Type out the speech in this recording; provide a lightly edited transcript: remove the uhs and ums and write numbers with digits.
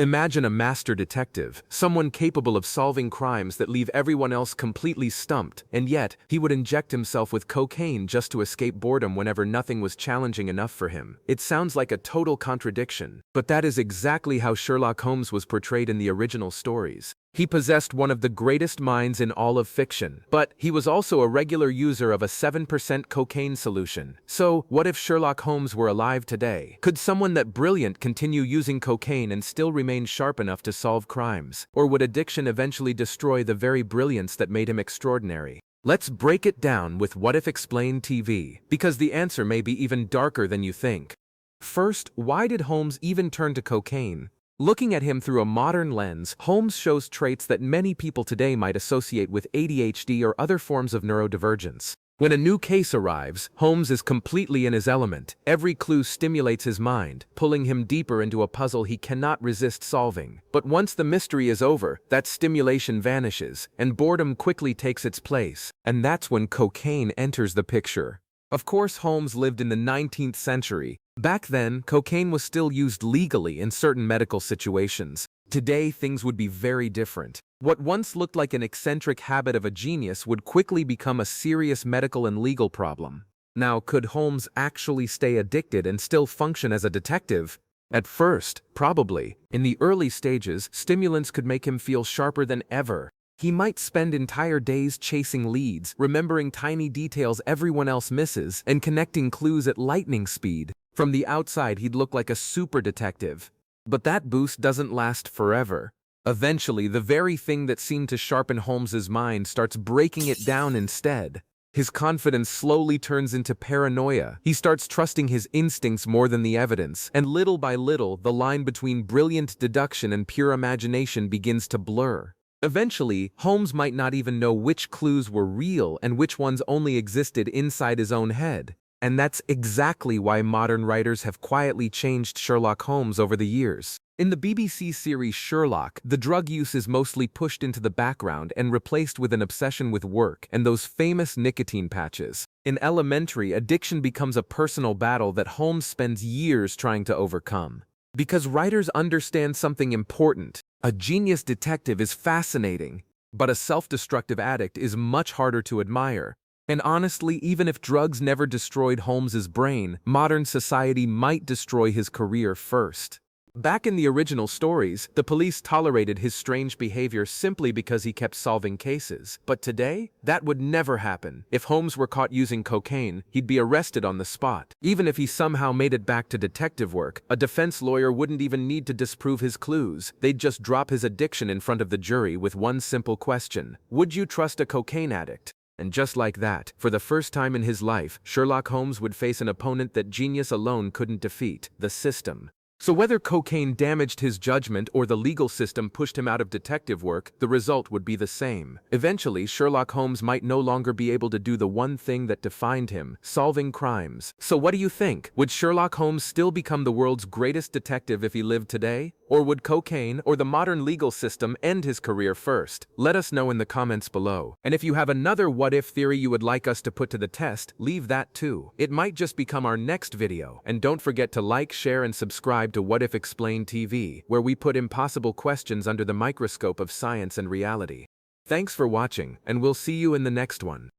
Imagine a master detective, someone capable of solving crimes that leave everyone else completely stumped, and yet, he would inject himself with cocaine just to escape boredom whenever nothing was challenging enough for him. It sounds like a total contradiction, but that is exactly how Sherlock Holmes was portrayed in the original stories. He possessed one of the greatest minds in all of fiction, but he was also a regular user of a 7% cocaine solution. So, what if Sherlock Holmes were alive today? Could someone that brilliant continue using cocaine and still remain sharp enough to solve crimes? Or would addiction eventually destroy the very brilliance that made him extraordinary? Let's break it down with What If Explained TV, because the answer may be even darker than you think. First, why did Holmes even turn to cocaine? Looking at him through a modern lens, Holmes shows traits that many people today might associate with ADHD or other forms of neurodivergence. When a new case arrives, Holmes is completely in his element. Every clue stimulates his mind, pulling him deeper into a puzzle he cannot resist solving. But once the mystery is over, that stimulation vanishes, and boredom quickly takes its place. And that's when cocaine enters the picture. Of course, Holmes lived in the 19th century. Back then, cocaine was still used legally in certain medical situations. Today, things would be very different. What once looked like an eccentric habit of a genius would quickly become a serious medical and legal problem. Now, could Holmes actually stay addicted and still function as a detective? At first, probably. In the early stages, stimulants could make him feel sharper than ever. He might spend entire days chasing leads, remembering tiny details everyone else misses, and connecting clues at lightning speed. From the outside, he'd look like a super detective. But that boost doesn't last forever. Eventually, the very thing that seemed to sharpen Holmes's mind starts breaking it down instead. His confidence slowly turns into paranoia. He starts trusting his instincts more than the evidence, and little by little, the line between brilliant deduction and pure imagination begins to blur. Eventually, Holmes might not even know which clues were real and which ones only existed inside his own head. And that's exactly why modern writers have quietly changed Sherlock Holmes over the years. In the BBC series Sherlock, the drug use is mostly pushed into the background and replaced with an obsession with work and those famous nicotine patches. In Elementary, addiction becomes a personal battle that Holmes spends years trying to overcome. Because writers understand something important. A genius detective is fascinating, but a self-destructive addict is much harder to admire. And honestly, even if drugs never destroyed Holmes's brain, modern society might destroy his career first. Back in the original stories, the police tolerated his strange behavior simply because he kept solving cases. But today, that would never happen. If Holmes were caught using cocaine, he'd be arrested on the spot. Even if he somehow made it back to detective work, a defense lawyer wouldn't even need to disprove his clues. They'd just drop his addiction in front of the jury with one simple question: would you trust a cocaine addict? And just like that, for the first time in his life, Sherlock Holmes would face an opponent that genius alone couldn't defeat: the system. So whether cocaine damaged his judgment or the legal system pushed him out of detective work, the result would be the same. Eventually, Sherlock Holmes might no longer be able to do the one thing that defined him: solving crimes. So what do you think? Would Sherlock Holmes still become the world's greatest detective if he lived today? Or would cocaine or the modern legal system end his career first? Let us know in the comments below. And if you have another what-if theory you would like us to put to the test, leave that too. It might just become our next video. And don't forget to like, share, and subscribe to What If Explained TV, where we put impossible questions under the microscope of science and reality. Thanks for watching, and we'll see you in the next one.